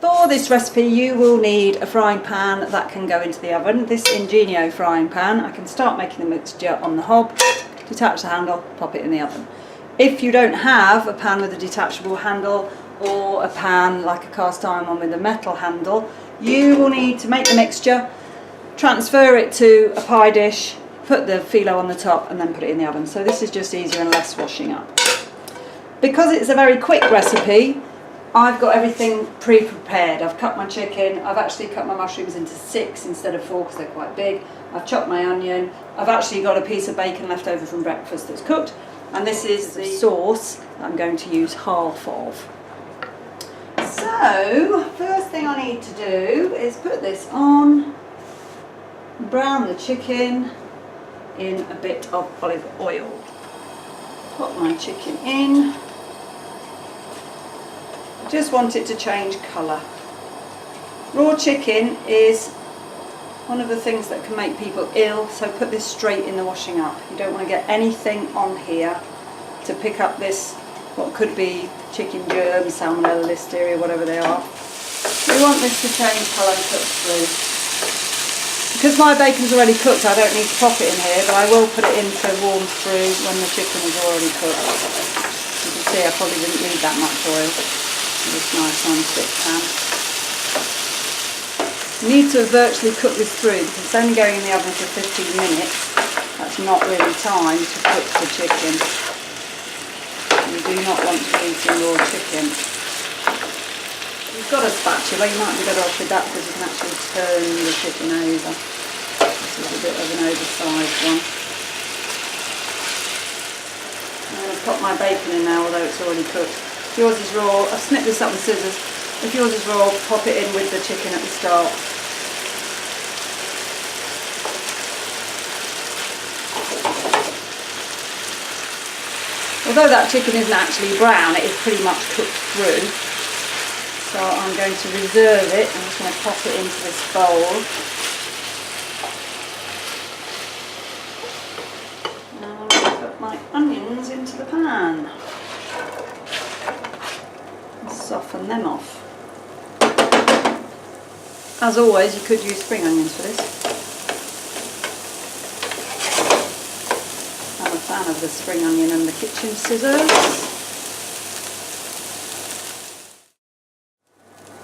For this recipe you will need a frying pan that can go into the oven. This Ingenio frying pan, I can start making the mixture on the hob, detach the handle, pop it in the oven. If you don't have a pan with a detachable handle or a pan like a cast iron one with a metal handle, you will need to make the mixture, transfer it to a pie dish, put the filo on the top and then put it in the oven. So this is just easier and less washing up. Because it's a very quick recipe, I've got everything pre-prepared. I've cut my chicken, I've actually cut my mushrooms into 6 instead of 4 because they're quite big. I've chopped my onion, I've actually got a piece of bacon left over from breakfast that's cooked, and this is the sauce that I'm going to use half of. So, first thing I need to do is put this on, brown the chicken in a bit of olive oil. Put my chicken in. Just want it to change colour. Raw chicken is one of the things that can make people ill, so put this straight in the washing up. You don't want to get anything on here to pick up this, what could be chicken germs, salmonella, listeria, whatever they are. We want this to change colour and cook through. Because my bacon's already cooked, I don't need to pop it in here, but I will put it in to warm through when the chicken is already cooked. You can see I probably didn't need that much oil. This nice non-stick pan. You need to virtually cook this through because it's only going in the oven for 15 minutes. That's not really time to cook the chicken. You do not want to eat in raw chicken. If you've got a spatula, you might be better off with that because you can actually turn the chicken over. This is a bit of an oversized one. I'm going to pop my bacon in now, although it's already cooked. If yours is raw, I've snipped this up with scissors. If yours is raw, pop it in with the chicken at the start. Although that chicken isn't actually brown, it is pretty much cooked through. So I'm going to reserve it. I'm just going to pop it into this bowl. And I'm going to put my onions into the pan. Soften them off. As always, you could use spring onions for this. I'm a fan of the spring onion and the kitchen scissors.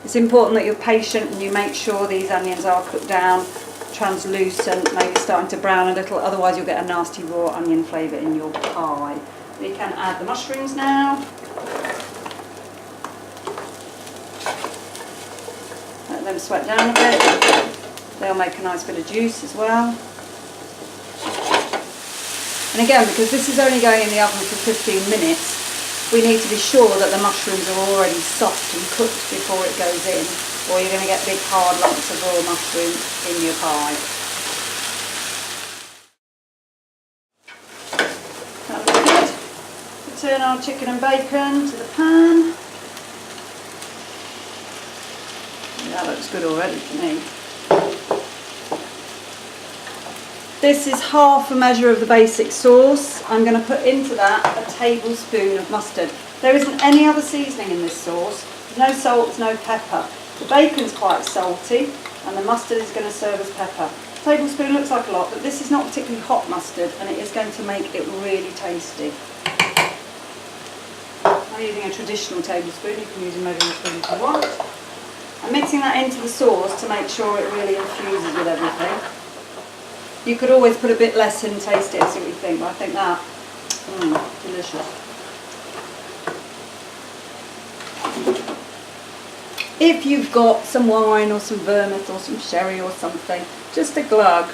It's important that you're patient and you make sure these onions are cooked down, translucent, maybe starting to brown a little, otherwise you'll get a nasty raw onion flavour in your pie. You can add the mushrooms now. Let them sweat down a bit. They'll make a nice bit of juice as well. And again, because this is only going in the oven for 15 minutes, we need to be sure that the mushrooms are already soft and cooked before it goes in, or you're going to get big hard lumps of raw mushroom in your pie. That looks good. Return our chicken and bacon to the pan. That looks good already to me. This is half a measure of the basic sauce. I'm going to put into that a tablespoon of mustard. There isn't any other seasoning in this sauce. There's no salt, there's no pepper. The bacon's quite salty and the mustard is going to serve as pepper. A tablespoon looks like a lot, but this is not particularly hot mustard and it is going to make it really tasty. I'm using a traditional tablespoon. You can use a measuring spoon if you want. I'm mixing that into the sauce to make sure it really infuses with everything. You could always put a bit less in, taste it and see what you think, but I think that, delicious. If you've got some wine or some vermouth or some sherry or something, just a glug,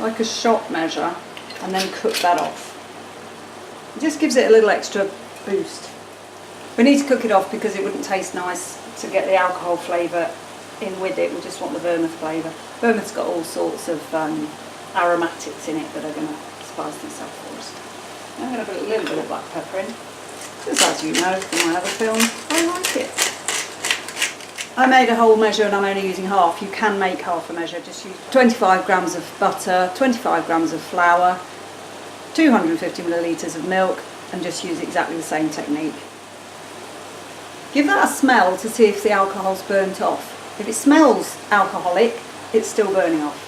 like a shot measure, and then cook that off. It just gives it a little extra boost. We need to cook it off because it wouldn't taste nice to get the alcohol flavour in with it. We just want the vermouth flavour. Vermouth's got all sorts of aromatics in it that are going to spice themselves for us. I'm going to put a little bit of black pepper in, just as you know from my other films, I like it. I made a whole measure and I'm only using half. You can make half a measure. Just use 25 grams of butter, 25 grams of flour, 250 millilitres of milk, and just use exactly the same technique. Give that a smell to see if the alcohol's burnt off. If it smells alcoholic, it's still burning off.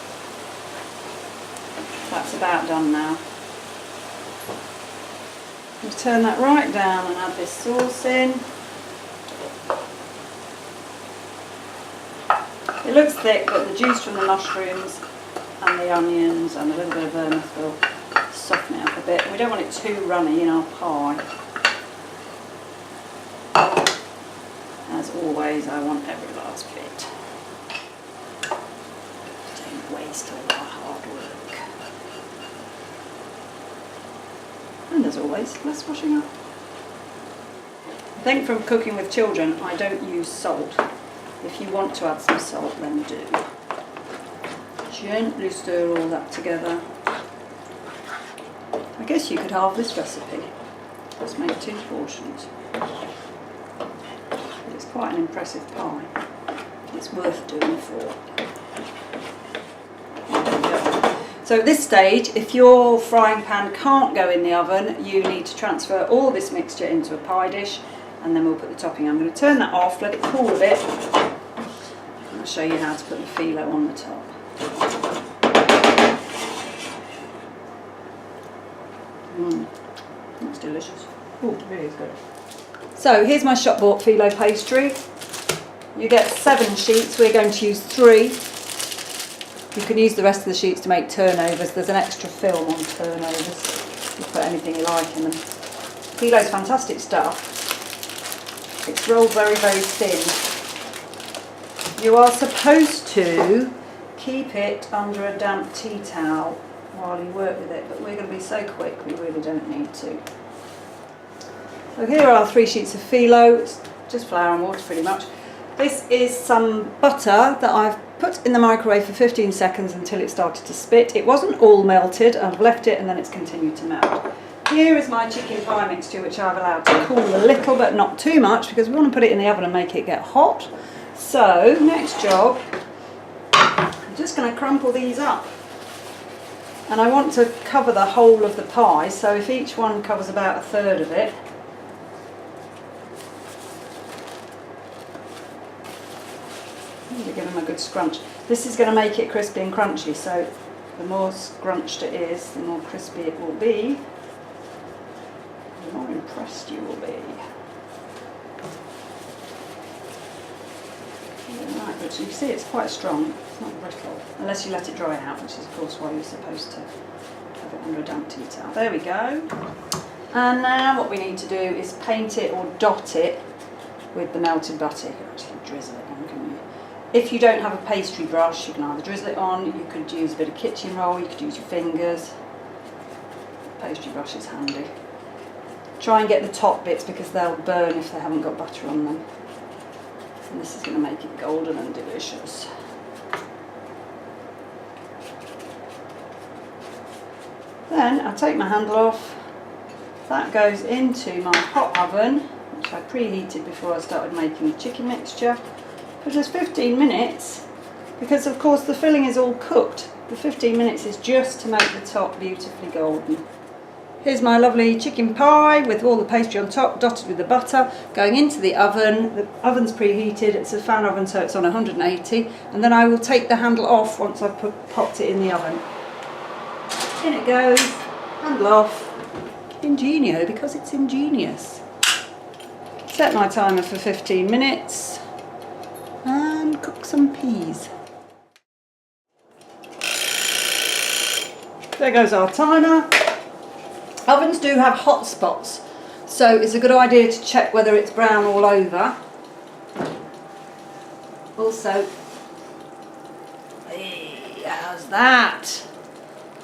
That's about done now. Just turn that right down and add this sauce in. It looks thick, but the juice from the mushrooms and the onions and a little bit of vermouth will soften it up a bit. We don't want it too runny in our pie. As always, I want every last bit. Don't waste all our hard work. And as always, less washing up. I think from cooking with children, I don't use salt. If you want to add some salt, then do. Gently stir all that together. I guess you could halve this recipe. Let's make 2 portions. It's quite an impressive pie. It's worth doing 4. So at this stage, if your frying pan can't go in the oven, you need to transfer all this mixture into a pie dish, and then we'll put the topping. I'm going to turn that off, let it cool a bit, and I'll show you how to put the filo on the top. That's delicious. Oh, it really is good. So here's my shop bought filo pastry. You get 7 sheets, we're going to use 3. You can use the rest of the sheets to make turnovers. There's an extra film on turnovers. You put anything you like in them. Filo's fantastic stuff. It's rolled very, very thin. You are supposed to keep it under a damp tea towel while you work with it, but we're going to be so quick we really don't need to. So here are our 3 sheets of filo. It's just flour and water pretty much. This is some butter that I've put in the microwave for 15 seconds until it started to spit. It wasn't all melted, I've left it and then it's continued to melt. Here is my chicken pie mixture, which I've allowed to cool a little but not too much because we want to put it in the oven and make it get hot. So next job, I'm just going to crumple these up. And I want to cover the whole of the pie, so if each one covers about 1/3 of it, give them a good scrunch. This is going to make it crispy and crunchy, so the more scrunched it is, the more crispy it will be, the more impressed you will be. Right, but you see it's quite strong, it's not brittle, unless you let it dry out, which is of course why you're supposed to have it under a damp tea towel. There we go. And now what we need to do is paint it or dot it with the melted butter. You can actually drizzle it on, can you? If you don't have a pastry brush, you can either drizzle it on, you could use a bit of kitchen roll, you could use your fingers. Pastry brush is handy. Try and get the top bits because they'll burn if they haven't got butter on them. And this is going to make it golden and delicious. Then I'll take my handle off. That goes into my hot oven, which I preheated before I started making the chicken mixture. For just 15 minutes, because of course the filling is all cooked. The 15 minutes is just to make the top beautifully golden. Here's my lovely chicken pie with all the pastry on top, dotted with the butter, going into the oven. The oven's preheated, it's a fan oven so it's on 180, and then I will take the handle off once I've popped it in the oven. In it goes, handle off, ingenio because it's ingenious. Set my timer for 15 minutes. And cook some peas. There goes our timer. Ovens do have hot spots, so it's a good idea to check whether it's brown all over. Also, hey, how's that?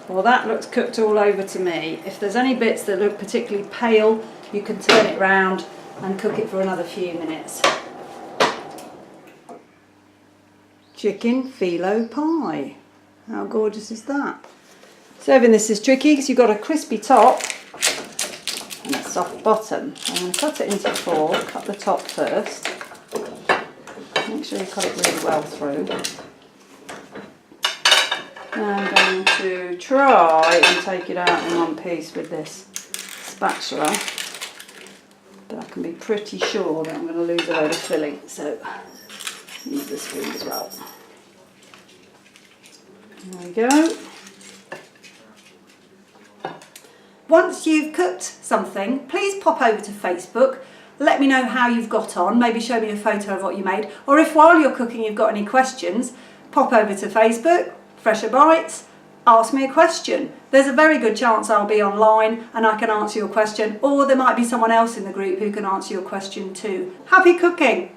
Well, that looks cooked all over to me. If there's any bits that look particularly pale, you can turn it round and cook it for another few minutes. Chicken filo pie. How gorgeous is that? Serving this is tricky because you've got a crispy top and a soft bottom. I'm going to cut it into 4, cut the top first. Make sure you cut it really well through. Now I'm going to try and take it out in one piece with this spatula. But I can be pretty sure that I'm going to lose a load of filling, so use the spoon as well. There we go. Once you've cooked something, please pop over to Facebook. Let me know how you've got on. Maybe show me a photo of what you made. Or if while you're cooking you've got any questions, pop over to Facebook, Fresher Bites, ask me a question. There's a very good chance I'll be online and I can answer your question, or there might be someone else in the group who can answer your question too. Happy cooking!